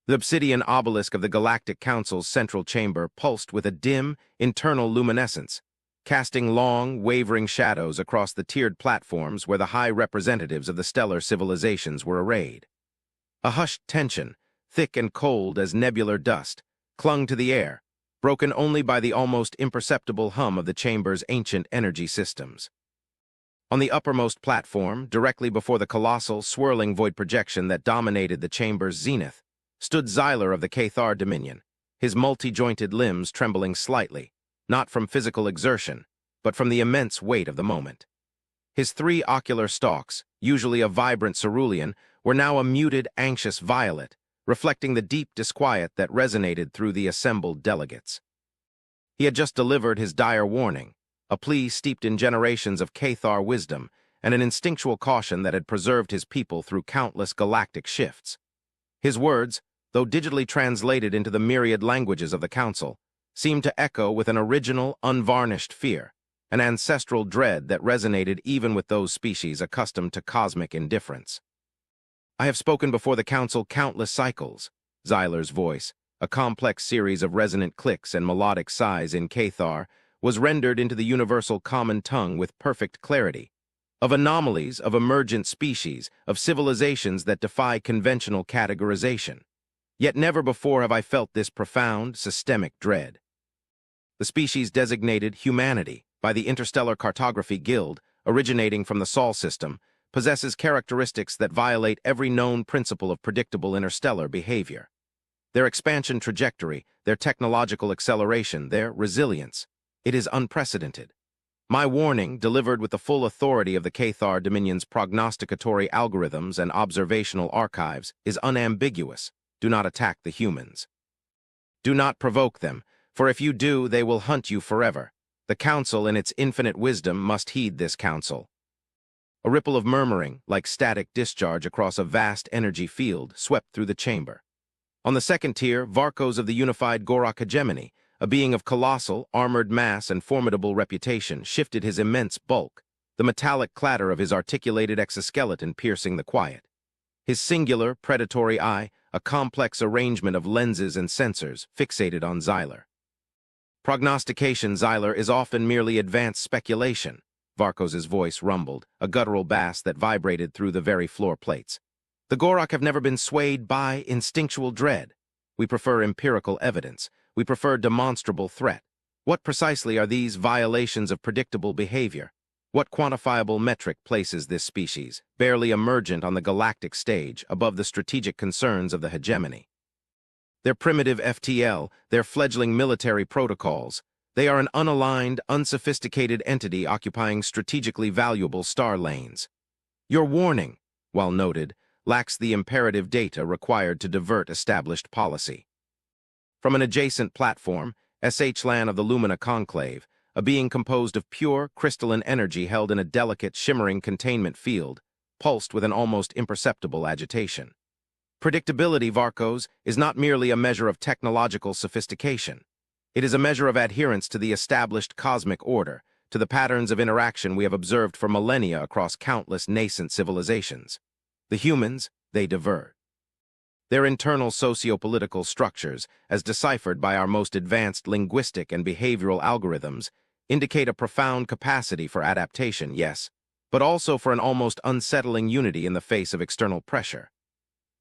The obsidian obelisk of the Galactic Council's central chamber pulsed with a dim, internal luminescence, casting long, wavering shadows across the tiered platforms where the high representatives of the stellar civilizations were arrayed. A hushed tension, thick and cold as nebular dust, clung to the air, broken only by the almost imperceptible hum of the chamber's ancient energy systems. On the uppermost platform, directly before the colossal, swirling void projection that dominated the chamber's zenith, stood Xyler of the Cathar Dominion, his multi-jointed limbs trembling slightly, not from physical exertion, but from the immense weight of the moment. His three ocular stalks, usually a vibrant cerulean, were now a muted, anxious violet, reflecting the deep disquiet that resonated through the assembled delegates. He had just delivered his dire warning, a plea steeped in generations of Cathar wisdom and an instinctual caution that had preserved his people through countless galactic shifts. His words, though digitally translated into the myriad languages of the Council, seemed to echo with an original, unvarnished fear, an ancestral dread that resonated even with those species accustomed to cosmic indifference. "I have spoken before the Council countless cycles," Xyler's voice, a complex series of resonant clicks and melodic sighs in Cathar, was rendered into the universal common tongue with perfect clarity, of anomalies, of emergent species, of civilizations that defy conventional categorization. Yet never before have I felt this profound, systemic dread. The species designated humanity by the Interstellar Cartography Guild, originating from the Sol system, possesses characteristics that violate every known principle of predictable interstellar behavior. Their expansion trajectory, their technological acceleration, their resilience, it is unprecedented. My warning, delivered with the full authority of the Cathar Dominion's prognosticatory algorithms and observational archives, is unambiguous. Do not attack the humans. Do not provoke them, for if you do, they will hunt you forever. The Council, in its infinite wisdom, must heed this counsel. A ripple of murmuring, like static discharge across a vast energy field, swept through the chamber. On the second tier, Varkos of the unified Gorak hegemony, a being of colossal, armored mass and formidable reputation, shifted his immense bulk, the metallic clatter of his articulated exoskeleton piercing the quiet. His singular, predatory eye, a complex arrangement of lenses and sensors, fixated on Xyler. "Prognostication, Xyler, is often merely advanced speculation," Varkos' voice rumbled, a guttural bass that vibrated through the very floor plates. "The Gorak have never been swayed by instinctual dread. We prefer empirical evidence. We prefer demonstrable threat. What precisely are these violations of predictable behavior? What quantifiable metric places this species, barely emergent on the galactic stage, above the strategic concerns of the hegemony? Their primitive FTL, their fledgling military protocols, they are an unaligned, unsophisticated entity occupying strategically valuable star lanes. Your warning, while noted, lacks the imperative data required to divert established policy." From an adjacent platform, SH-LAN of the Lumina Conclave, a being composed of pure, crystalline energy held in a delicate, shimmering containment field, pulsed with an almost imperceptible agitation. "Predictability, Varkos, is not merely a measure of technological sophistication. It is a measure of adherence to the established cosmic order, to the patterns of interaction we have observed for millennia across countless nascent civilizations. The humans, they divert. Their internal socio-political structures, as deciphered by our most advanced linguistic and behavioral algorithms, indicate a profound capacity for adaptation, yes, but also for an almost unsettling unity in the face of external pressure.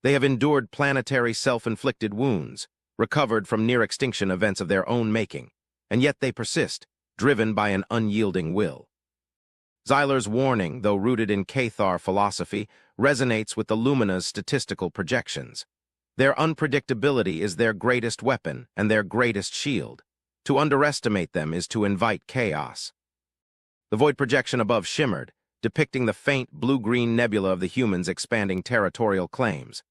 They have endured planetary self-inflicted wounds, recovered from near-extinction events of their own making, and yet they persist, driven by an unyielding will." Xyler's warning, though rooted in Cathar philosophy, resonates with the Lumina's statistical projections. Their unpredictability is their greatest weapon and their greatest shield. To underestimate them is to invite chaos. The void projection above shimmered, depicting the faint blue-green nebula of the humans' expanding territorial claims.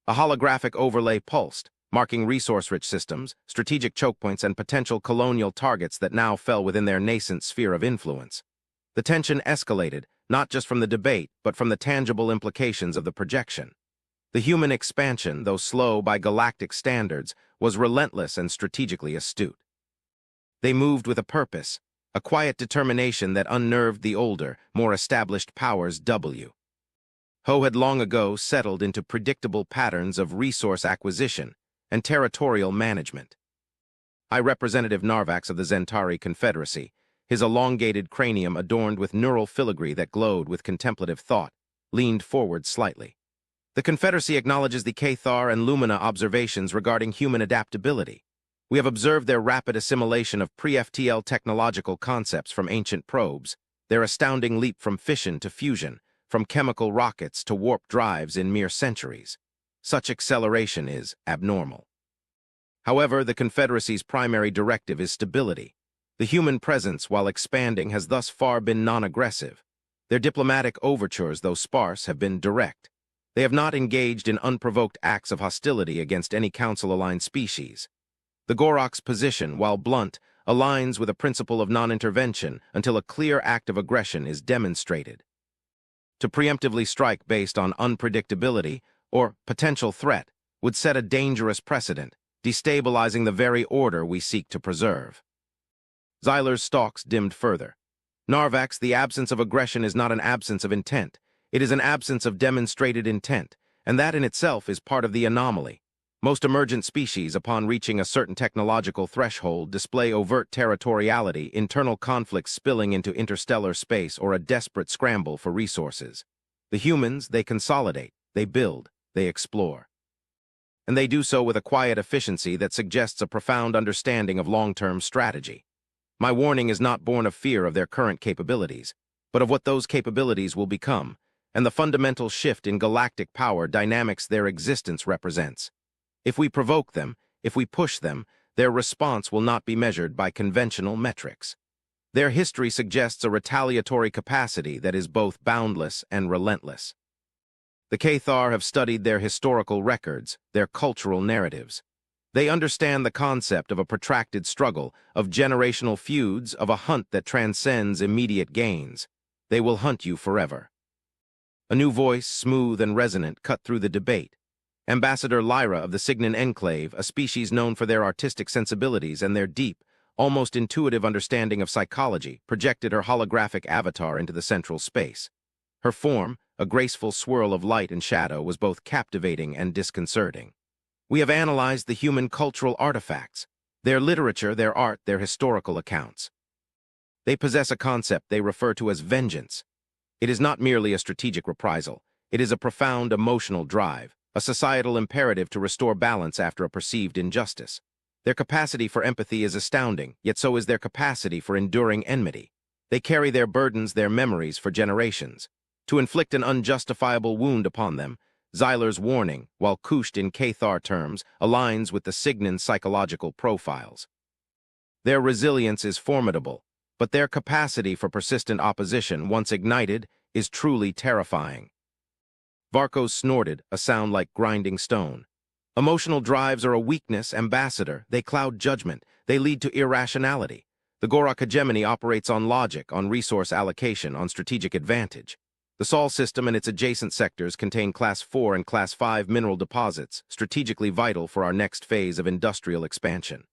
A holographic overlay pulsed, marking resource-rich systems, strategic chokepoints, and potential colonial targets that now fell within their nascent sphere of influence. The tension escalated, not just from the debate, but from the tangible implications of the projection. The human expansion, though slow by galactic standards, was relentless and strategically astute. They moved with a purpose, a quiet determination that unnerved the older, more established powers. Ho had long ago settled into predictable patterns of resource acquisition, and territorial management. High Representative Narvax of the Zentari Confederacy, his elongated cranium adorned with neural filigree that glowed with contemplative thought, leaned forward slightly. The Confederacy acknowledges the Cathar and Lumina observations regarding human adaptability. We have observed their rapid assimilation of pre-FTL technological concepts from ancient probes, their astounding leap from fission to fusion, from chemical rockets to warp drives in mere centuries. Such acceleration is abnormal. However, the Confederacy's primary directive is stability. The human presence, while expanding, has thus far been non-aggressive. Their diplomatic overtures, though sparse, have been direct. They have not engaged in unprovoked acts of hostility against any Council-aligned species. The Gorok's position, while blunt, aligns with a principle of non-intervention until a clear act of aggression is demonstrated. To preemptively strike based on unpredictability or potential threat would set a dangerous precedent, destabilizing the very order we seek to preserve. Xyler's stalks dimmed further. Narvax, the absence of aggression is not an absence of intent. It is an absence of demonstrated intent, and that in itself is part of the anomaly. Most emergent species, upon reaching a certain technological threshold, display overt territoriality, internal conflicts spilling into interstellar space, or a desperate scramble for resources. The humans, they consolidate, they build, they explore. And they do so with a quiet efficiency that suggests a profound understanding of long-term strategy. My warning is not born of fear of their current capabilities, but of what those capabilities will become, and the fundamental shift in galactic power dynamics their existence represents. If we provoke them, if we push them, their response will not be measured by conventional metrics. Their history suggests a retaliatory capacity that is both boundless and relentless. The Cathar have studied their historical records, their cultural narratives. They understand the concept of a protracted struggle, of generational feuds, of a hunt that transcends immediate gains. They will hunt you forever. A new voice, smooth and resonant, cut through the debate. Ambassador Lyra of the Signan Enclave, a species known for their artistic sensibilities and their deep, almost intuitive understanding of psychology, projected her holographic avatar into the central space. Her form, a graceful swirl of light and shadow, was both captivating and disconcerting. We have analyzed the human cultural artifacts, their literature, their art, their historical accounts. They possess a concept they refer to as vengeance. It is not merely a strategic reprisal. It is a profound emotional drive, a societal imperative to restore balance after a perceived injustice. Their capacity for empathy is astounding, yet so is their capacity for enduring enmity. They carry their burdens, their memories for generations. To inflict an unjustifiable wound upon them, Xyler's warning, while couched in Cathar terms, aligns with the Signan psychological profiles. Their resilience is formidable, but their capacity for persistent opposition, once ignited, is truly terrifying. Varkos snorted, a sound like grinding stone. Emotional drives are a weakness, Ambassador. They cloud judgment. They lead to irrationality. The Gorok hegemony operates on logic, on resource allocation, on strategic advantage. The Sol system and its adjacent sectors contain Class 4 and Class 5 mineral deposits, strategically vital for our next phase of industrial expansion.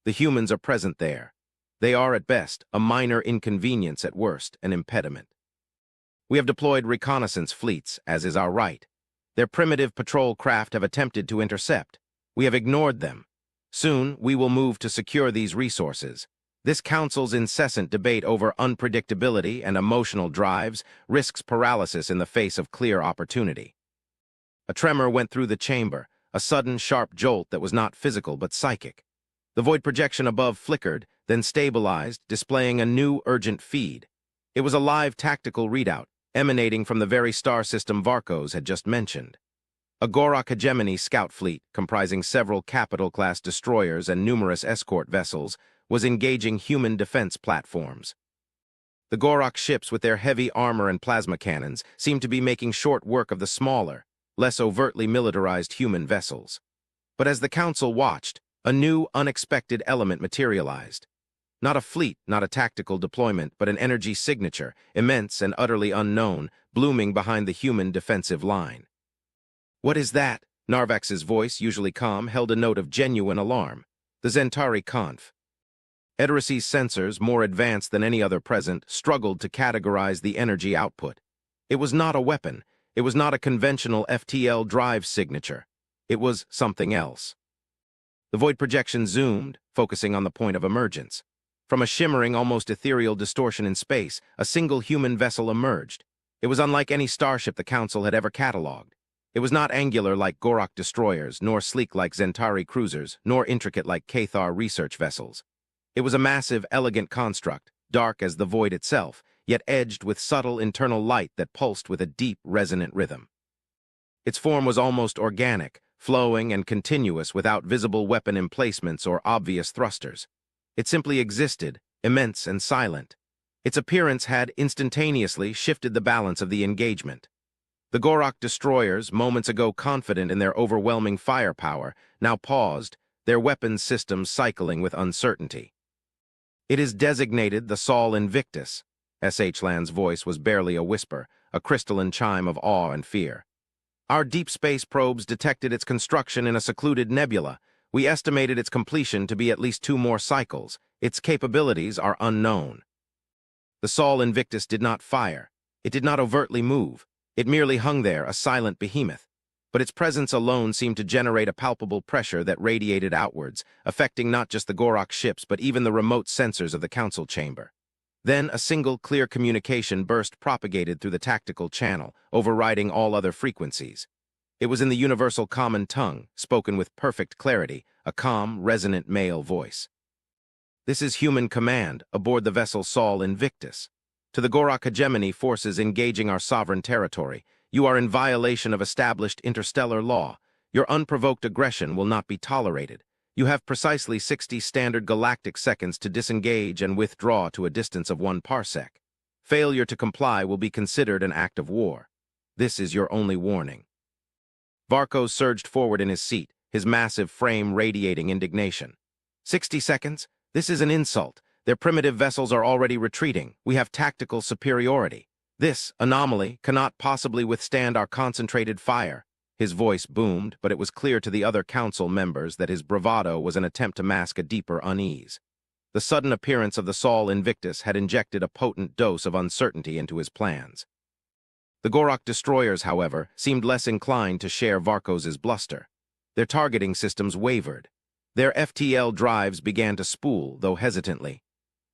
The humans are present there. They are, at best, a minor inconvenience, at worst, an impediment. We have deployed reconnaissance fleets, as is our right. Their primitive patrol craft have attempted to intercept. We have ignored them. Soon, we will move to secure these resources. This council's incessant debate over unpredictability and emotional drives risks paralysis in the face of clear opportunity. A tremor went through the chamber, a sudden, sharp jolt that was not physical but psychic. The void projection above flickered, then stabilized, displaying a new, urgent feed. It was a live tactical readout, emanating from the very star system Varkos had just mentioned. A Gorok hegemony scout fleet, comprising several capital-class destroyers and numerous escort vessels, was engaging human defense platforms. The Gorok ships, with their heavy armor and plasma cannons, seemed to be making short work of the smaller, less overtly militarized human vessels. But as the Council watched, a new, unexpected element materialized. Not a fleet, not a tactical deployment, but an energy signature, immense and utterly unknown, blooming behind the human defensive line. "What is that?" Narvax's voice, usually calm, held a note of genuine alarm. The Zentari Conf. Ederacy's sensors, more advanced than any other present, struggled to categorize the energy output. It was not a weapon. It was not a conventional FTL drive signature. It was something else. The void projection zoomed, focusing on the point of emergence. From a shimmering, almost ethereal distortion in space, a single human vessel emerged. It was unlike any starship the Council had ever catalogued. It was not angular like Gorok destroyers, nor sleek like Zentari cruisers, nor intricate like Cathar research vessels. It was a massive, elegant construct, dark as the void itself, yet edged with subtle internal light that pulsed with a deep, resonant rhythm. Its form was almost organic, flowing and continuous without visible weapon emplacements or obvious thrusters. It simply existed, immense and silent. Its appearance had instantaneously shifted the balance of the engagement. The Gorok destroyers, moments ago confident in their overwhelming firepower, now paused, their weapons systems cycling with uncertainty. "It is designated the Sol Invictus." S.H. Land's voice was barely a whisper, a crystalline chime of awe and fear. "Our deep space probes detected its construction in a secluded nebula. We estimated its completion to be at least 2 more cycles. Its capabilities are unknown." The Sol Invictus did not fire. It did not overtly move. It merely hung there, a silent behemoth. But its presence alone seemed to generate a palpable pressure that radiated outwards, affecting not just the Gorok ships but even the remote sensors of the Council chamber. Then a single clear communication burst propagated through the tactical channel, overriding all other frequencies. It was in the universal common tongue, spoken with perfect clarity, a calm, resonant male voice. "This is human command aboard the vessel Sol Invictus. To the Gorok hegemony forces engaging our sovereign territory, you are in violation of established interstellar law. Your unprovoked aggression will not be tolerated. You have precisely 60 standard galactic seconds to disengage and withdraw to a distance of 1 parsec. Failure to comply will be considered an act of war. This is your only warning." Varkos surged forward in his seat, his massive frame radiating indignation. 60 seconds? This is an insult. Their primitive vessels are already retreating. We have tactical superiority. This anomaly cannot possibly withstand our concentrated fire. His voice boomed, but it was clear to the other council members that his bravado was an attempt to mask a deeper unease. The sudden appearance of the Sol Invictus had injected a potent dose of uncertainty into his plans. The Gorok destroyers, however, seemed less inclined to share Varkos's bluster. Their targeting systems wavered. Their FTL drives began to spool, though hesitantly.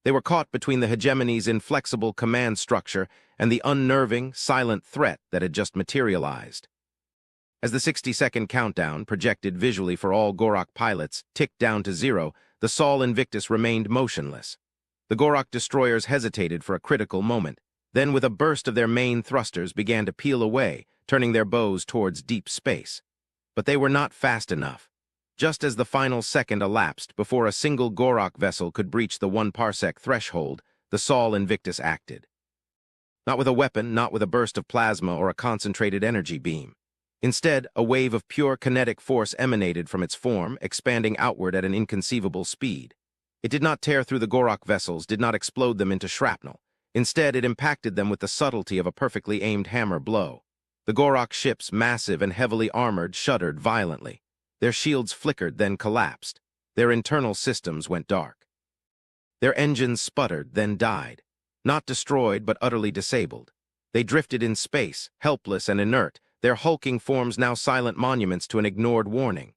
They were caught between the hegemony's inflexible command structure and the unnerving, silent threat that had just materialized. As the 60-second countdown, projected visually for all Gorok pilots, ticked down to 0, the Sol Invictus remained motionless. The Gorok destroyers hesitated for a critical moment, then with a burst of their main thrusters began to peel away, turning their bows towards deep space. But they were not fast enough. Just as the final second elapsed before a single Gorok vessel could breach the 1 parsec threshold, the Sol Invictus acted. Not with a weapon, not with a burst of plasma or a concentrated energy beam. Instead, a wave of pure kinetic force emanated from its form, expanding outward at an inconceivable speed. It did not tear through the Gorok vessels, did not explode them into shrapnel. Instead, it impacted them with the subtlety of a perfectly aimed hammer blow. The Gorok ships, massive and heavily armored, shuddered violently. Their shields flickered, then collapsed. Their internal systems went dark. Their engines sputtered, then died. Not destroyed, but utterly disabled. They drifted in space, helpless and inert, their hulking forms now silent monuments to an ignored warning.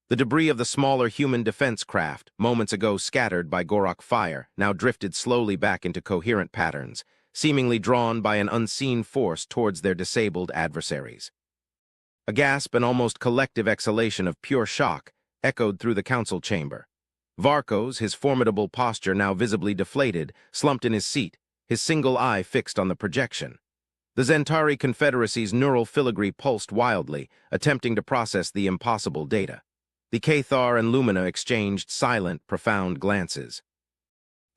The debris of the smaller human defense craft, moments ago scattered by Gorok fire, now drifted slowly back into coherent patterns, seemingly drawn by an unseen force towards their disabled adversaries. A gasp and almost collective exhalation of pure shock echoed through the council chamber. Varkos, his formidable posture now visibly deflated, slumped in his seat, his single eye fixed on the projection. The Zentari Confederacy's neural filigree pulsed wildly, attempting to process the impossible data. The Cathar and Lumina exchanged silent, profound glances.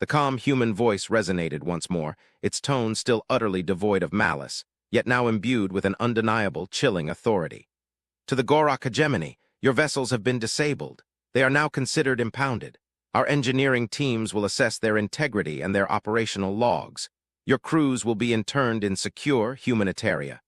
The calm human voice resonated once more, its tone still utterly devoid of malice, yet now imbued with an undeniable, chilling authority. "To the Gorok hegemony, your vessels have been disabled. They are now considered impounded. Our engineering teams will assess their integrity and their operational logs. Your crews will be interned in secure humanitaria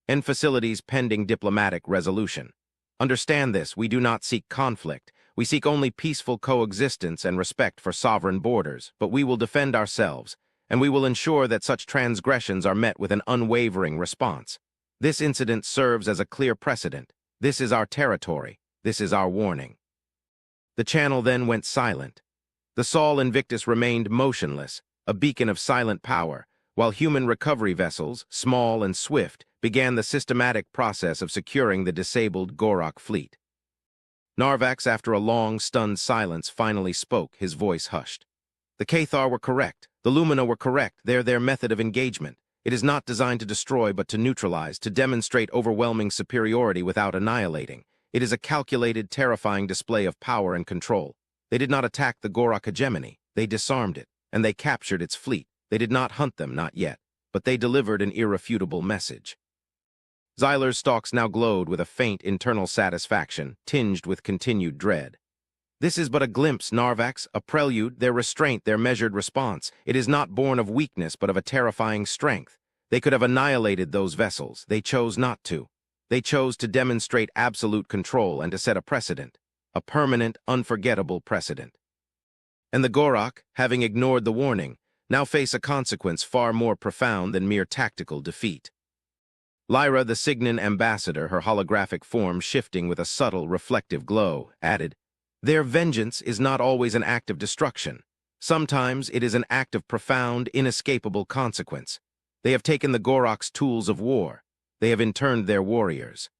and facilities pending diplomatic resolution. Understand this, we do not seek conflict. We seek only peaceful coexistence and respect for sovereign borders, but we will defend ourselves, and we will ensure that such transgressions are met with an unwavering response. This incident serves as a clear precedent. This is our territory. This is our warning." The channel then went silent. The Sol Invictus remained motionless, a beacon of silent power, while human recovery vessels, small and swift, began the systematic process of securing the disabled Gorok fleet. Narvax, after a long, stunned silence, finally spoke, his voice hushed. The Cathar were correct. The Lumina were correct. They're their method of engagement. It is not designed to destroy but to neutralize, to demonstrate overwhelming superiority without annihilating. It is a calculated, terrifying display of power and control. They did not attack the Gorok hegemony. They disarmed it, and they captured its fleet. They did not hunt them, not yet, but they delivered an irrefutable message. Xyler's stalks now glowed with a faint internal satisfaction, tinged with continued dread. This is but a glimpse, Narvax, a prelude, their restraint, their measured response. It is not born of weakness, but of a terrifying strength. They could have annihilated those vessels. They chose not to. They chose to demonstrate absolute control and to set a precedent, a permanent, unforgettable precedent. And the Gorok, having ignored the warning, now face a consequence far more profound than mere tactical defeat. Lyra, the Signan ambassador, her holographic form shifting with a subtle, reflective glow, added, "Their vengeance is not always an act of destruction. Sometimes it is an act of profound, inescapable consequence. They have taken the Gorok's tools of war. They have interned their warriors.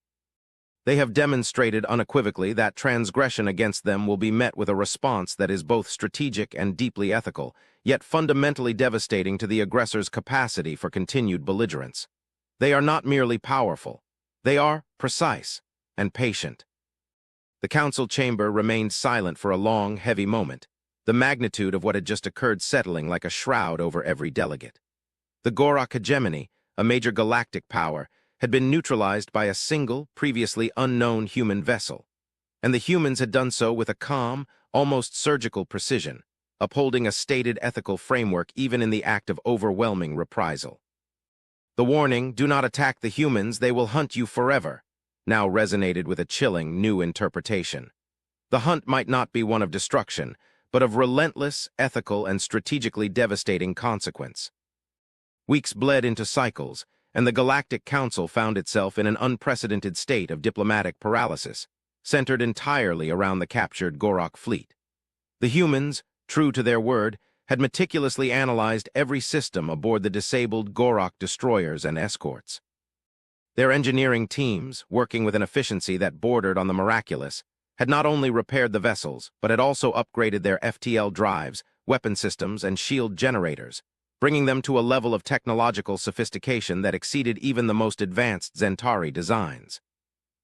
They have demonstrated unequivocally that transgression against them will be met with a response that is both strategic and deeply ethical, yet fundamentally devastating to the aggressor's capacity for continued belligerence. They are not merely powerful. They are precise and patient." The council chamber remained silent for a long, heavy moment, the magnitude of what had just occurred settling like a shroud over every delegate. The Gorok hegemony, a major galactic power, had been neutralized by a single, previously unknown human vessel, and the humans had done so with a calm, almost surgical precision, upholding a stated ethical framework even in the act of overwhelming reprisal. The warning, "Do not attack the humans, they will hunt you forever," now resonated with a chilling new interpretation. The hunt might not be one of destruction, but of relentless, ethical, and strategically devastating consequence. Weeks bled into cycles, and the Galactic Council found itself in an unprecedented state of diplomatic paralysis, centered entirely around the captured Gorok fleet. The humans, true to their word, had meticulously analyzed every system aboard the disabled Gorok destroyers and escorts. Their engineering teams, working with an efficiency that bordered on the miraculous, had not only repaired the vessels, but had also upgraded their FTL drives, weapon systems, and shield generators, bringing them to a level of technological sophistication that exceeded even the most advanced Zentari designs.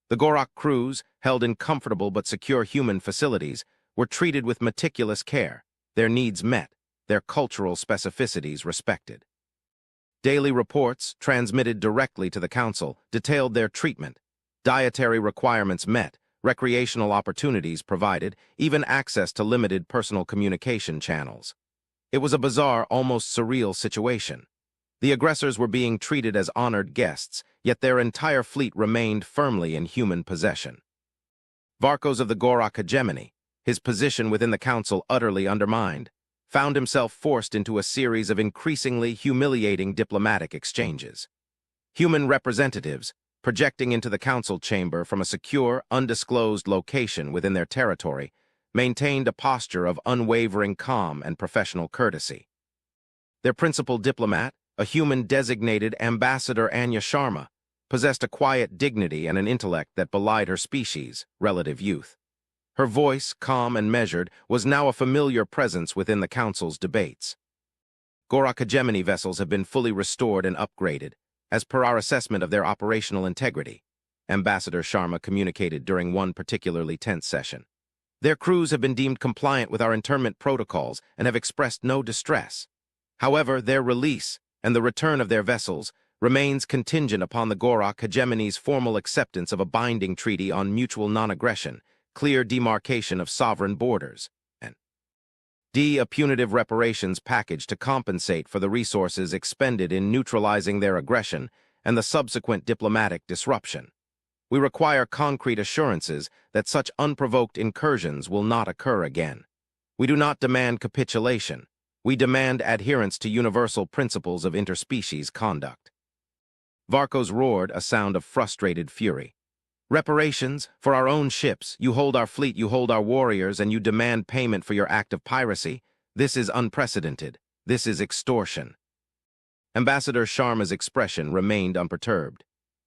The Gorok crews, held in comfortable but secure human facilities, were treated with meticulous care, their needs met, their cultural specificities respected. Daily reports, transmitted directly to the Council, detailed their treatment, dietary requirements met, recreational opportunities provided, even access to limited personal communication channels. It was a bizarre, almost surreal situation. The aggressors were being treated as honored guests, yet their entire fleet remained firmly in human possession. Varkos of the Gorok hegemony, his position within the Council utterly undermined, found himself forced into a series of increasingly humiliating diplomatic exchanges. Human representatives, projecting into the Council chamber from a secure, undisclosed location within their territory, maintained a posture of unwavering calm and professional courtesy. Their principal diplomat, a human designated Ambassador Anya Sharma, possessed a quiet dignity and an intellect that belied her species' relative youth. Her voice, calm and measured, was now a familiar presence within the Council's debates. Gorok hegemony vessels have been fully restored and upgraded, as per our assessment of their operational integrity, Ambassador Sharma communicated during one particularly tense session. Their crews have been deemed compliant with our internment protocols and have expressed no distress. However, their release and the return of their vessels remains contingent upon the Gorok hegemony's formal acceptance of a binding treaty on mutual non-aggression, clear demarcation of sovereign borders, and a punitive reparations package to compensate for the resources expended in neutralizing their aggression and the subsequent diplomatic disruption. We require concrete assurances that such unprovoked incursions will not occur again. We do not demand capitulation. We demand adherence to universal principles of interspecies conduct. Varkos roared, a sound of frustrated fury. Reparations, for our own ships, you hold our fleet, you hold our warriors, and you demand payment for your act of piracy. This is unprecedented. This is extortion. Ambassador Sharma's expression remained unperturbed.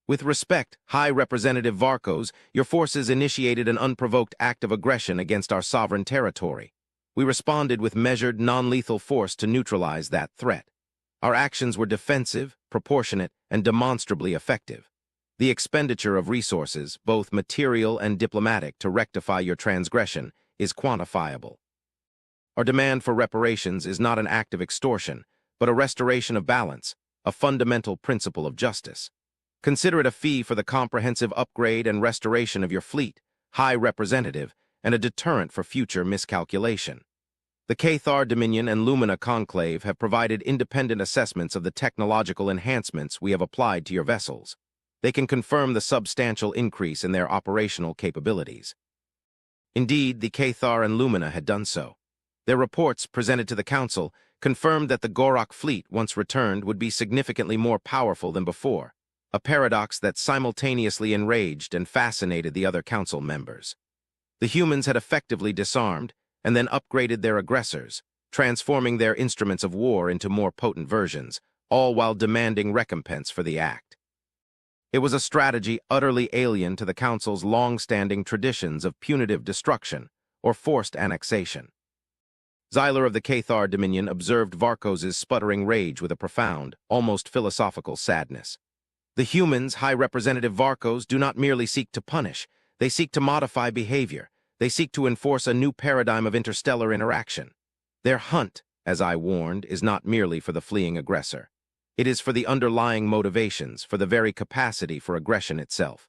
With respect, High Representative Varkos, your forces initiated an unprovoked act of aggression against our sovereign territory. We responded with measured, non-lethal force to neutralize that threat. Our actions were defensive, proportionate, and demonstrably effective. The expenditure of resources, both material and diplomatic, to rectify your transgression is quantifiable. Our demand for reparations is not an act of extortion, but a restoration of balance, a fundamental principle of justice. Consider it a fee for the comprehensive upgrade and restoration of your fleet, High Representative, and a deterrent for future miscalculation. The Cathar Dominion and Lumina Conclave have provided independent assessments of the technological enhancements we have applied to your vessels. They can confirm the substantial increase in their operational capabilities. Indeed, the Cathar and Lumina had done so. Their reports, presented to the Council, confirmed that the Gorok fleet, once returned, would be significantly more powerful than before, a paradox that simultaneously enraged and fascinated the other Council members. The humans had effectively disarmed and then upgraded their aggressors, transforming their instruments of war into more potent versions, all while demanding recompense for the act. It was a strategy utterly alien to the Council's long-standing traditions of punitive destruction or forced annexation. Xyler of the Cathar Dominion observed Varkos' sputtering rage with a profound, almost philosophical sadness. The humans, High Representative Varkos, do not merely seek to punish, they seek to modify behavior. They seek to enforce a new paradigm of interstellar interaction. Their hunt, as I warned, is not merely for the fleeing aggressor. It is for the underlying motivations, for the very capacity for aggression itself.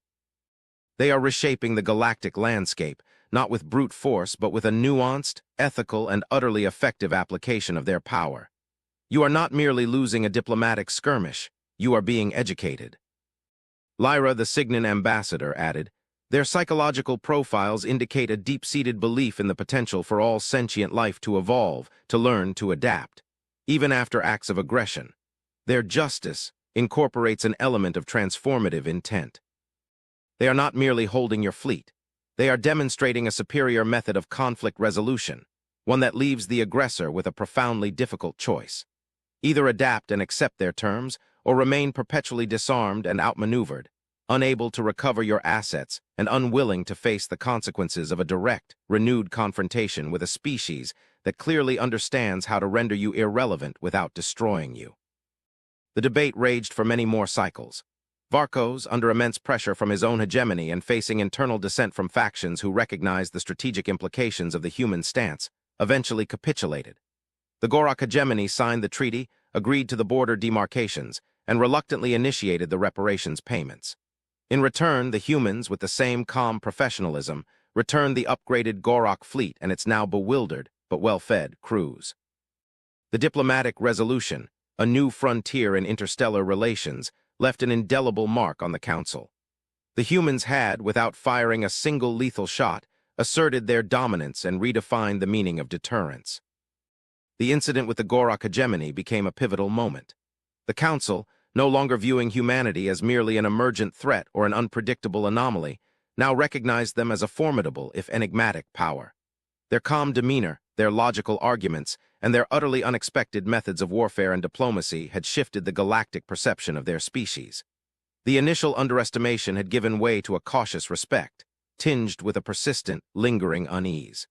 They are reshaping the galactic landscape, not with brute force, but with a nuanced, ethical, and utterly effective application of their power. You are not merely losing a diplomatic skirmish, you are being educated. Lyra, the Signan ambassador, added, their psychological profiles indicate a deep-seated belief in the potential for all sentient life to evolve, to learn, to adapt, even after acts of aggression. Their justice incorporates an element of transformative intent. They are not merely holding your fleet. They are demonstrating a superior method of conflict resolution, one that leaves the aggressor with a profoundly difficult choice. Either adapt and accept their terms, or remain perpetually disarmed and outmaneuvered, unable to recover your assets and unwilling to face the consequences of a direct, renewed confrontation with a species that clearly understands how to render you irrelevant without destroying you. The debate raged for many more cycles. Varkos, under immense pressure from his own hegemony and facing internal dissent from factions who recognized the strategic implications of the human stance, eventually capitulated. The Gorok hegemony signed the treaty, agreed to the border demarcations, and reluctantly initiated the reparations payments. In return, the humans, with the same calm professionalism, returned the upgraded Gorok fleet and its now bewildered, but well-fed, crews. The diplomatic resolution, a new frontier in interstellar relations, left an indelible mark on the Council. The humans had, without firing a single lethal shot, asserted their dominance and redefined the meaning of deterrence. The incident with the Gorok hegemony became a pivotal moment. The Council, no longer viewing humanity as merely an emergent threat or an unpredictable anomaly, now recognized them as a formidable, if enigmatic, power. Their calm demeanor, their logical arguments, and their utterly unexpected methods of warfare and diplomacy had shifted the galactic perception of their species. The initial underestimation had given way to a cautious respect, tinged with a persistent, lingering unease.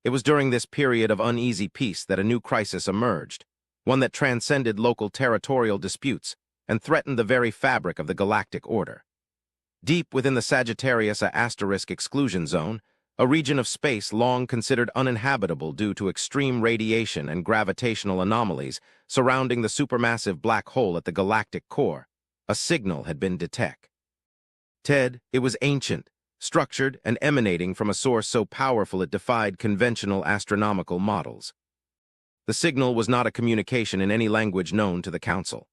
It was during this period of uneasy peace that a new crisis emerged, one that transcended local territorial disputes and threatened the very fabric of the galactic order. Deep within the Sagittarius A** exclusion zone, a region of space long considered uninhabitable due to extreme radiation and gravitational anomalies surrounding the supermassive black hole at the galactic core, a signal had been detected. It was ancient, structured, and emanating from a source so powerful it defied conventional astronomical models. The signal was not a communication in any language known to the Council.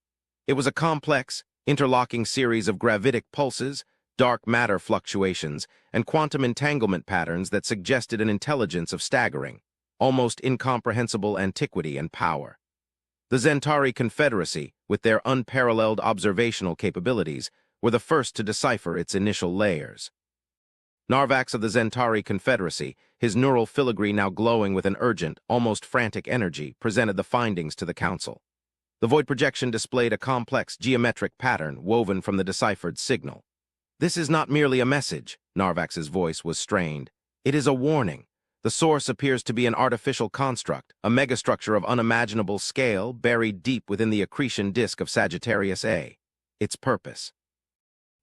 It was a complex, interlocking series of gravitic pulses, dark matter fluctuations, and quantum entanglement patterns that suggested an intelligence of staggering, almost incomprehensible antiquity and power. The Zentari Confederacy, with their unparalleled observational capabilities, were the first to decipher its initial layers. Narvax of the Zentari Confederacy, his neural filigree now glowing with an urgent, almost frantic energy, presented the findings to the council. The void projection displayed a complex geometric pattern woven from the deciphered signal. "This is not merely a message," Narvax's voice was strained. "It is a warning. The source appears to be an artificial construct, a megastructure of unimaginable scale buried deep within the accretion disk of Sagittarius A. Its purpose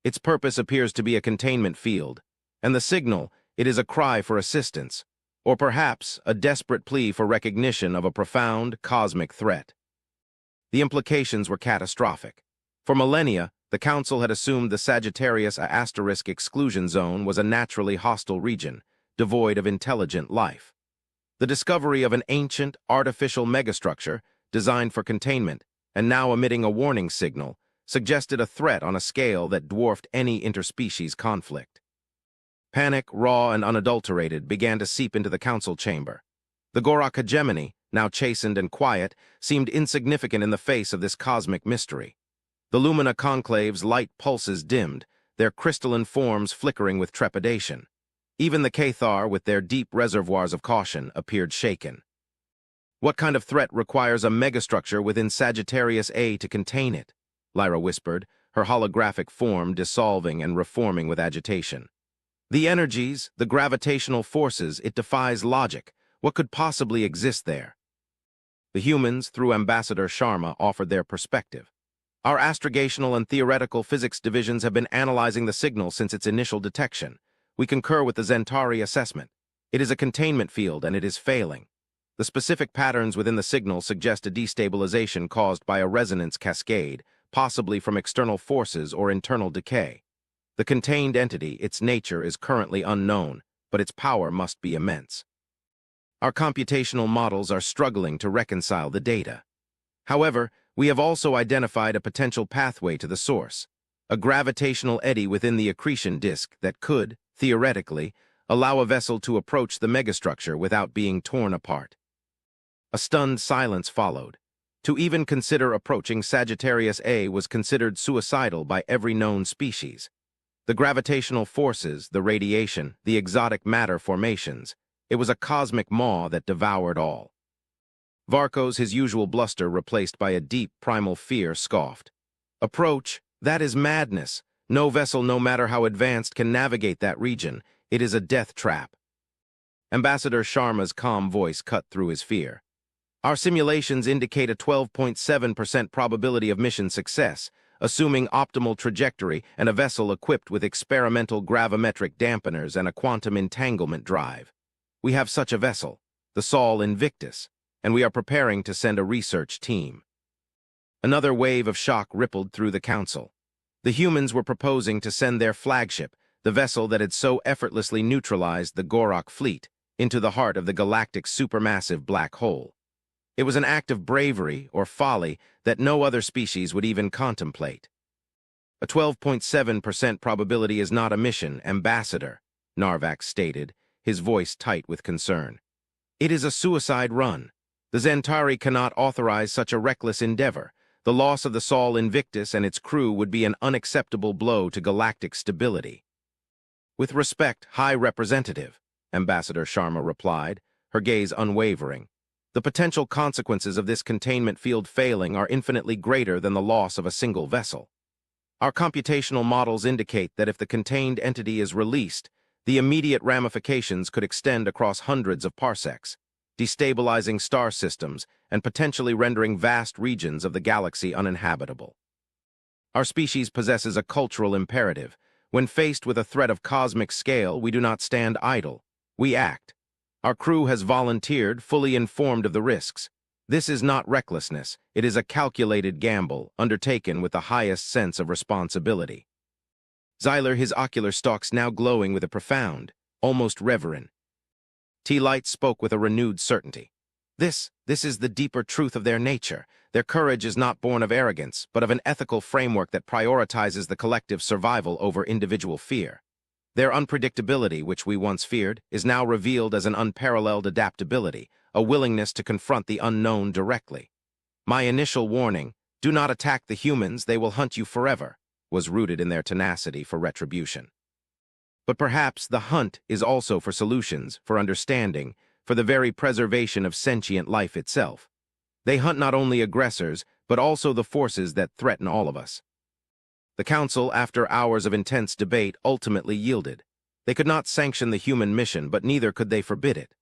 appears to be a containment field, and the signal, it is a cry for assistance, or perhaps a desperate plea for recognition of a profound cosmic threat." The implications were catastrophic. For millennia, the Council had assumed the Sagittarius A** exclusion zone was a naturally hostile region, devoid of intelligent life. The discovery of an ancient, artificial megastructure, designed for containment, and now emitting a warning signal, suggested a threat on a scale that dwarfed any interspecies conflict. Panic, raw and unadulterated, began to seep into the council chamber. The Gorak hegemony, now chastened and quiet, seemed insignificant in the face of this cosmic mystery. The Lumina conclave's light pulses dimmed, their crystalline forms flickering with trepidation. Even the Cathar, with their deep reservoirs of caution, appeared shaken. "What kind of threat requires a megastructure within Sagittarius A to contain it?" Lyra whispered, her holographic form dissolving and reforming with agitation. "The energies, the gravitational forces, it defies logic. What could possibly exist there?" The humans, through Ambassador Sharma, offered their perspective. "Our astrogational and theoretical physics divisions have been analyzing the signal since its initial detection. We concur with the Zentari assessment. It is a containment field, and it is failing. The specific patterns within the signal suggest a destabilization caused by a resonance cascade, possibly from external forces or internal decay. The contained entity, its nature, is currently unknown, but its power must be immense. Our computational models are struggling to reconcile the data. However, we have also identified a potential pathway to the source, a gravitational eddy within the accretion disk that could, theoretically, allow a vessel to approach the megastructure without being torn apart." A stunned silence followed. To even consider approaching Sagittarius A was considered suicidal by every known species. The gravitational forces, the radiation, the exotic matter formations, it was a cosmic maw that devoured all. Varkos, his usual bluster replaced by a deep primal fear, scoffed. "Approach? That is madness. No vessel, no matter how advanced, can navigate that region. It is a death trap." Ambassador Sharma's calm voice cut through his fear. "Our simulations indicate a 12.7% probability of mission success, assuming optimal trajectory and a vessel equipped with experimental gravimetric dampeners and a quantum entanglement drive. We have such a vessel, the Sol Invictus, and we are preparing to send a research team." Another wave of shock rippled through the council. The humans were proposing to send their flagship, the vessel that had so effortlessly neutralized the Gorak fleet, into the heart of the galactic supermassive black hole. It was an act of bravery or folly that no other species would even contemplate. "A 12.7% probability is not a mission, Ambassador," Narvax stated, his voice tight with concern. "It is a suicide run. The Zentari cannot authorize such a reckless endeavor. The loss of the Sol Invictus and its crew would be an unacceptable blow to galactic stability." "With respect, High Representative," Ambassador Sharma replied, her gaze unwavering. "The potential consequences of this containment field failing are infinitely greater than the loss of a single vessel. Our computational models indicate that if the contained entity is released, the immediate ramifications could extend across hundreds of parsecs, destabilizing star systems and potentially rendering vast regions of the galaxy uninhabitable. Our species possesses a cultural imperative. When faced with a threat of cosmic scale, we do not stand idle. We act. Our crew has volunteered, fully informed of the risks. This is not recklessness. It is a calculated gamble, undertaken with the highest sense of responsibility." Xyler, his ocular stalks now glowing with a profound, almost reverent. T-Light spoke with a renewed certainty. This is the deeper truth of their nature. Their courage is not born of arrogance, but of an ethical framework that prioritizes the collective survival over individual fear. Their unpredictability, which we once feared, is now revealed as an unparalleled adaptability, a willingness to confront the unknown directly. My initial warning, do not attack the humans, they will hunt you forever. was rooted in their tenacity for retribution. But perhaps the hunt is also for solutions, for understanding, for the very preservation of sentient life itself. They hunt not only aggressors, but also the forces that threaten all of us. The Council, after hours of intense debate, ultimately yielded. They could not sanction the human mission, but neither could they forbid it.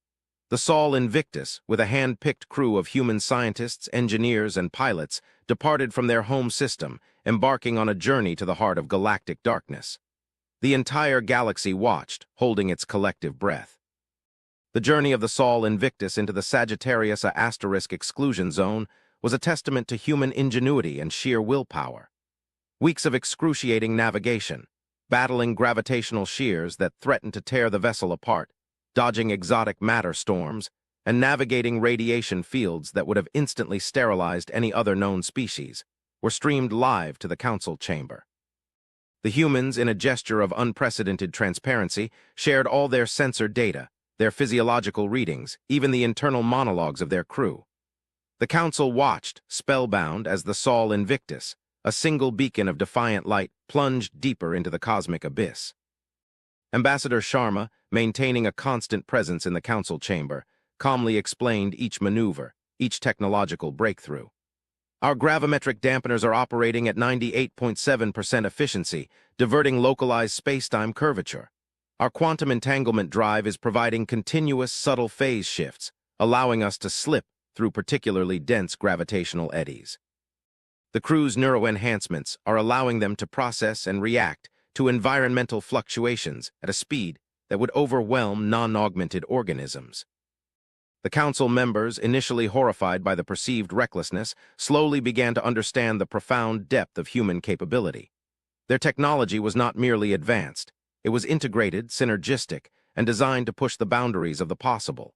The Sol Invictus, with a hand-picked crew of human scientists, engineers, and pilots, departed from their home system, embarking on a journey to the heart of galactic darkness. The entire galaxy watched, holding its collective breath. The journey of the Sol Invictus into the Sagittarius A** exclusion zone was a testament to human ingenuity and sheer willpower. Weeks of excruciating navigation, battling gravitational shears that threatened to tear the vessel apart, dodging exotic matter storms, and navigating radiation fields that would have instantly sterilized any other known species, were streamed live to the Council chamber. The humans, in a gesture of unprecedented transparency, shared all their sensor data, their physiological readings, even the internal monologues of their crew. The Council watched, spellbound, as the Sol Invictus, a single beacon of defiant light, plunged deeper into the cosmic abyss. Ambassador Sharma, maintaining a constant presence in the Council chamber, calmly explained each maneuver, each technological breakthrough. Our gravimetric dampeners are operating at 98.7% efficiency, diverting localized spacetime curvature. Our quantum entanglement drive is providing continuous subtle phase shifts, allowing us to slip through particularly dense gravitational eddies. The crew's neuroenhancements are allowing them to process and react to environmental fluctuations at a speed that would overwhelm non-augmented organisms. The Council members, initially horrified by the perceived recklessness, slowly began to understand the profound depth of human capability. Their technology was not merely advanced, it was integrated, synergistic, and designed to push the boundaries of the possible.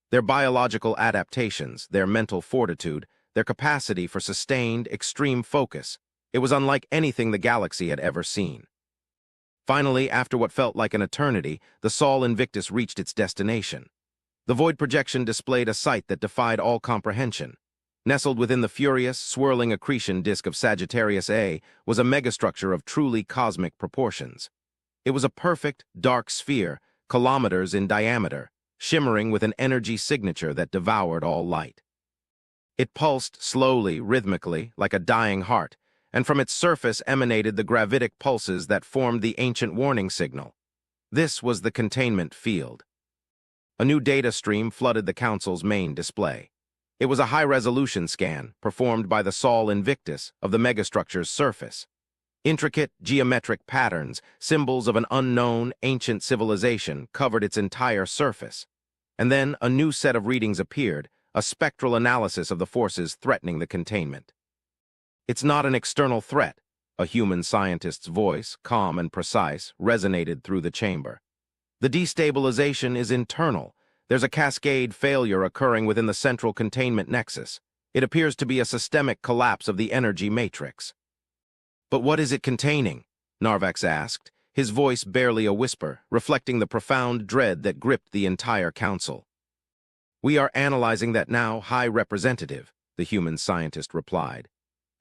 Their biological adaptations, their mental fortitude, their capacity for sustained, extreme focus, it was unlike anything the galaxy had ever seen. Finally, after what felt like an eternity, the Sol Invictus reached its destination. The void projection displayed a sight that defied all comprehension. Nestled within the furious, swirling accretion disk of Sagittarius A was a megastructure of truly cosmic proportions. It was a perfect, dark sphere, kilometers in diameter, shimmering with an energy signature that devoured all light. It pulsed slowly, rhythmically, like a dying heart, and from its surface emanated the gravitic pulses that formed the ancient warning signal. This was the containment field. A new data stream flooded the Council's main display. It was a high-resolution scan, performed by the Sol Invictus, of the megastructure's surface. Intricate, geometric patterns, symbols of an unknown, ancient civilization, covered its entire surface. And then a new set of readings appeared, a spectral analysis of the forces threatening the containment. It's not an external threat, a human scientist's voice, calm and precise, resonated through the chamber. The destabilization is internal. There's a cascade failure occurring within the central containment nexus. It appears to be a systemic collapse of the energy matrix. But what is it containing? Narvax asked, his voice barely a whisper, reflecting the profound dread that gripped the entire Council. We are analyzing that now, High Representative, the human scientist replied.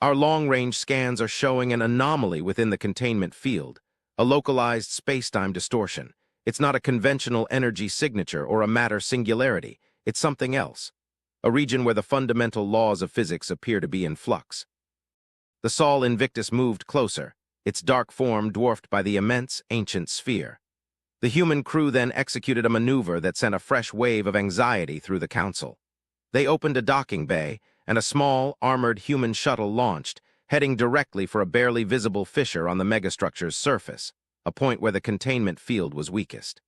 Our long-range scans are showing an anomaly within the containment field, a localized space-time distortion. It's not a conventional energy signature or a matter singularity. It's something else, a region where the fundamental laws of physics appear to be in flux. The Sol Invictus moved closer, its dark form dwarfed by the immense, ancient sphere. The human crew then executed a maneuver that sent a fresh wave of anxiety through the Council. They opened a docking bay, and a small, armored human shuttle launched, heading directly for a barely visible fissure on the megastructure's surface, a point where the containment field was weakest.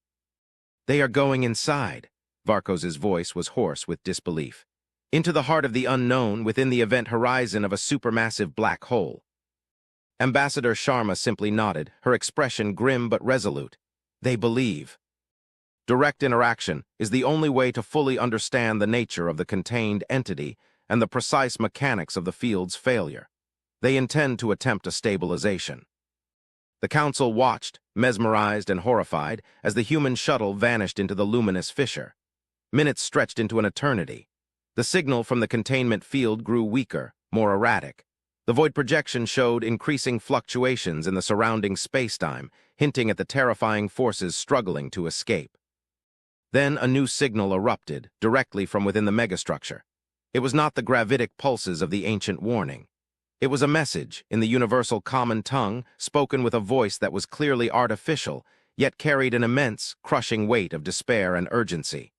They are going inside, Varkos's voice was hoarse with disbelief. Into the heart of the unknown, within the event horizon of a supermassive black hole. Ambassador Sharma simply nodded, her expression grim but resolute. They believe. Direct interaction is the only way to fully understand the nature of the contained entity and the precise mechanics of the field's failure. They intend to attempt a stabilization. The Council watched, mesmerized and horrified, as the human shuttle vanished into the luminous fissure. Minutes stretched into an eternity. The signal from the containment field grew weaker, more erratic. The void projection showed increasing fluctuations in the surrounding spacetime, hinting at the terrifying forces struggling to escape. Then a new signal erupted, directly from within the megastructure. It was not the gravitic pulses of the ancient warning. It was a message, in the universal common tongue, spoken with a voice that was clearly artificial, yet carried an immense, crushing weight of despair and urgency.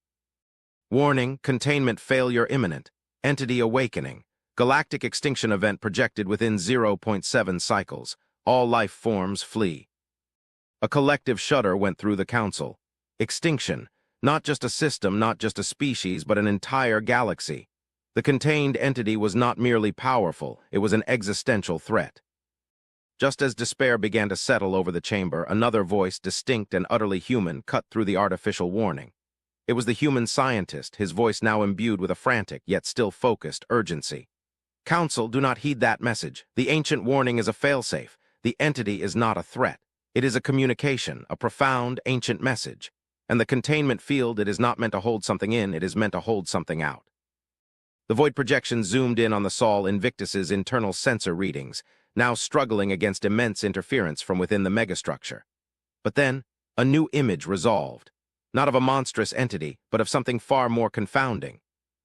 Warning, containment failure imminent, entity awakening, galactic extinction event projected within 0.7 cycles, all life forms flee. A collective shudder went through the council. Extinction, not just a system, not just a species, but an entire galaxy. The contained entity was not merely powerful, it was an existential threat. Just as despair began to settle over the chamber, another voice, distinct and utterly human, cut through the artificial warning. It was the human scientist, his voice now imbued with a frantic, yet still focused, urgency. Council, do not heed that message. The ancient warning is a failsafe. The entity is not a threat. It is a communication, a profound, ancient message. And the containment field, it is not meant to hold something in, it is meant to hold something out. The void projection zoomed in on the Sol Invictus's internal sensor readings, now struggling against immense interference from within the megastructure. But then, a new image resolved. Not of a monstrous entity, but of something far more confounding.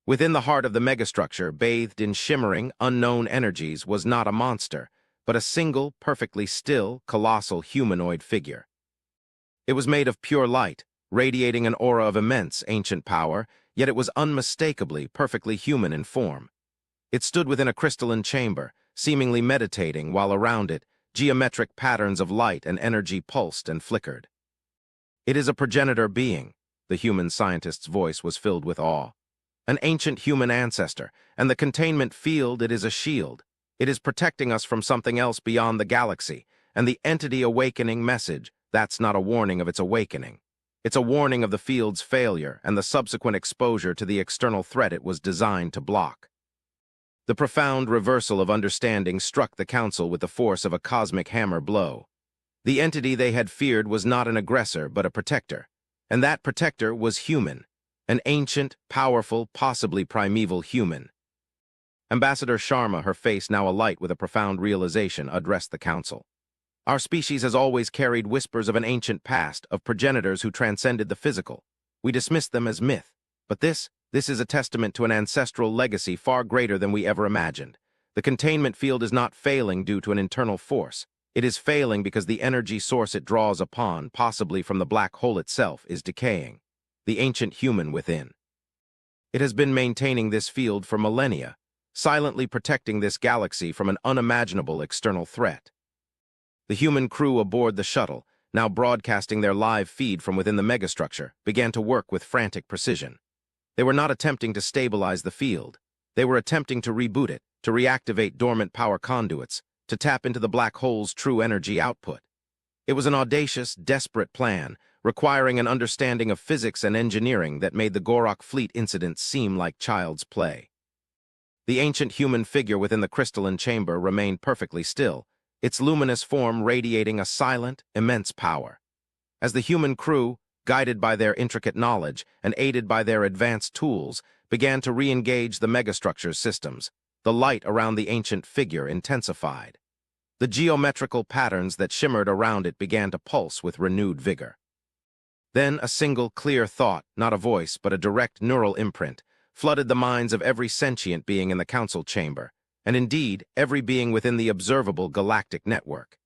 Within the heart of the megastructure, bathed in shimmering, unknown energies, was not a monster, but a single, perfectly still, colossal humanoid figure. It was made of pure light, radiating an aura of immense, ancient power, yet it was unmistakably, perfectly human in form. It stood within a crystalline chamber, seemingly meditating, while around it, geometric patterns of light and energy pulsed and flickered. It is a progenitor being, the human scientist's voice was filled with awe. An ancient human ancestor, and the containment field, it is a shield. It is protecting us from something else beyond the galaxy, and the entity awakening message, that's not a warning of its awakening. It's a warning of the field's failure and the subsequent exposure to the external threat it was designed to block. The profound reversal of understanding struck the council with the force of a cosmic hammer blow. The entity they had feared was not an aggressor, but a protector, and that protector was human, an ancient, powerful, possibly primeval human. Ambassador Sharma, her face now alight with a profound realization, addressed the council. Our species has always carried whispers of an ancient past, of progenitors who transcended the physical. We dismiss them as myth, but this is a testament to an ancestral legacy far greater than we ever imagined. The containment field is not failing due to an internal force. It is failing because the energy source it draws upon, possibly from the black hole itself, is decaying. The ancient human within. It has been maintaining this field for millennia, silently protecting this galaxy from an unimaginable external threat. The human crew aboard the shuttle, now broadcasting their live feed from within the megastructure, began to work with frantic precision. They were not attempting to stabilize the field. They were attempting to reboot it, to reactivate dormant power conduits, to tap into the black hole's true energy output. It was an audacious, desperate plan, requiring an understanding of physics and engineering that made the Gorok fleet incident seem like child's play. The ancient human figure within the crystalline chamber remained perfectly still, its luminous form radiating a silent, immense power. As the human crew, guided by their intricate knowledge and aided by their advanced tools, began to re-engage the megastructure's systems, the light around the ancient figure intensified. The geometrical patterns that shimmered around it began to pulse with renewed vigor. Then a single clear thought, not a voice but a direct neural imprint, flooded the minds of every sentient being in the council chamber, and indeed every being within the observable galactic network.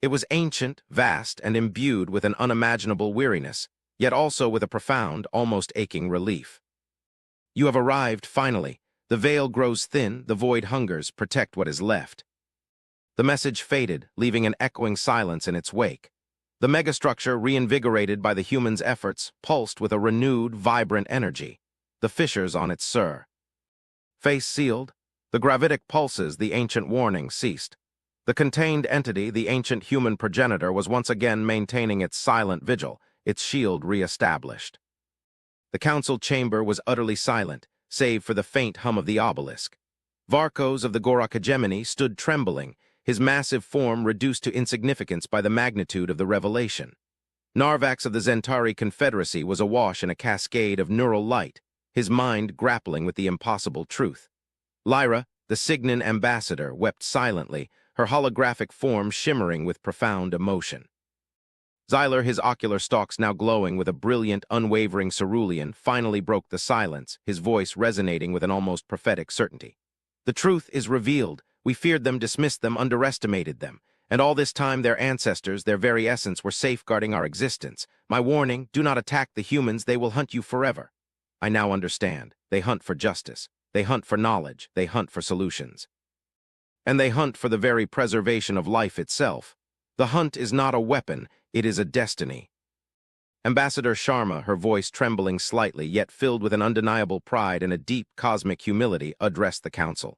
It was ancient, vast, and imbued with an unimaginable weariness, yet also with a profound, almost aching relief. You have arrived, finally. The veil grows thin, the void hungers, protect what is left. The message faded, leaving an echoing silence in its wake. The megastructure, reinvigorated by the human's efforts, pulsed with a renewed, vibrant energy. The fissures on its sur. Face sealed, the gravitic pulses, the ancient warning, ceased. The contained entity, the ancient human progenitor, was once again maintaining its silent vigil, its shield re-established. The council chamber was utterly silent, save for the faint hum of the obelisk. Varkos of the Gorok hegemony stood trembling, his massive form reduced to insignificance by the magnitude of the revelation. Narvax of the Zentari Confederacy was awash in a cascade of neural light, his mind grappling with the impossible truth. Lyra, The Signan ambassador wept silently, her holographic form shimmering with profound emotion. Xyler, his ocular stalks now glowing with a brilliant, unwavering cerulean, finally broke the silence, his voice resonating with an almost prophetic certainty. The truth is revealed. We feared them, dismissed them, underestimated them. And all this time their ancestors, their very essence, were safeguarding our existence. My warning, do not attack the humans, they will hunt you forever. I now understand. They hunt for justice. They hunt for knowledge. They hunt for solutions. And they hunt for the very preservation of life itself. The hunt is not a weapon, it is a destiny. Ambassador Sharma, her voice trembling slightly, yet filled with an undeniable pride and a deep cosmic humility, addressed the council.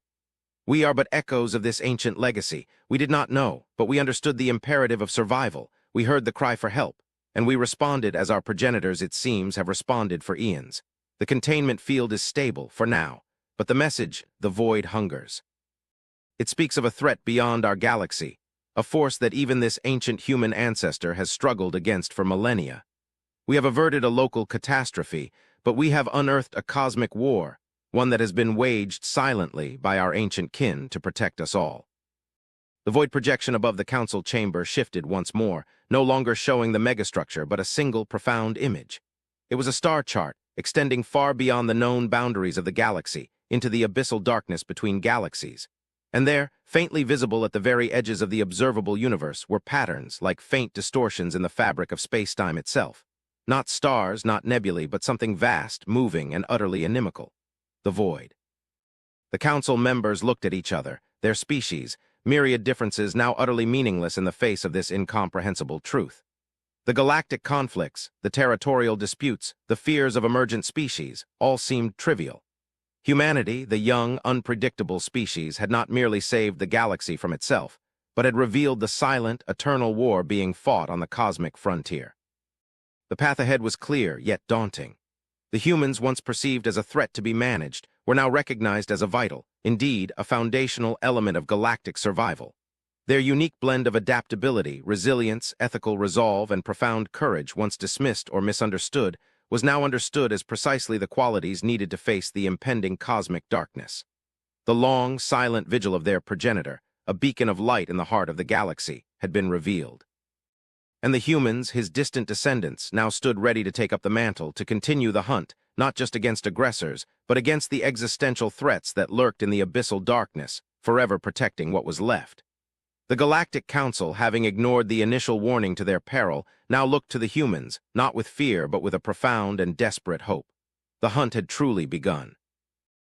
We are but echoes of this ancient legacy. We did not know, but we understood the imperative of survival. We heard the cry for help, and we responded as our progenitors, it seems, have responded for eons. The containment field is stable, for now, but the message, the void hungers. It speaks of a threat beyond our galaxy, a force that even this ancient human ancestor has struggled against for millennia. We have averted a local catastrophe, but we have unearthed a cosmic war, one that has been waged silently by our ancient kin to protect us all. The void projection above the council chamber shifted once more, no longer showing the megastructure but a single profound image. It was a star chart, extending far beyond the known boundaries of the galaxy, into the abyssal darkness between galaxies. And there, faintly visible at the very edges of the observable universe, were patterns like faint distortions in the fabric of space-time itself. Not stars, not nebulae, but something vast, moving, and utterly inimical. The void. The council members looked at each other, their species, myriad differences now utterly meaningless in the face of this incomprehensible truth. The galactic conflicts, the territorial disputes, the fears of emergent species, all seemed trivial. Humanity, the young, unpredictable species, had not merely saved the galaxy from itself, but had revealed the silent, eternal war being fought on the cosmic frontier. The path ahead was clear, yet daunting. The humans, once perceived as a threat to be managed, were now recognized as a vital, indeed, a foundational element of galactic survival. Their unique blend of adaptability, resilience, ethical resolve, and profound courage, once dismissed or misunderstood, was now understood as precisely the qualities needed to face the impending cosmic darkness. The long, silent vigil of their progenitor, a beacon of light in the heart of the galaxy, had been revealed. And the humans, his distant descendants, now stood ready to take up the mantle, to continue the hunt, not just against aggressors, but against the existential threats that lurked in the abyssal darkness, forever protecting what was left. The Galactic Council, having ignored the initial warning to their peril, now looked to the humans, not with fear but with a profound and desperate hope. The hunt had truly begun.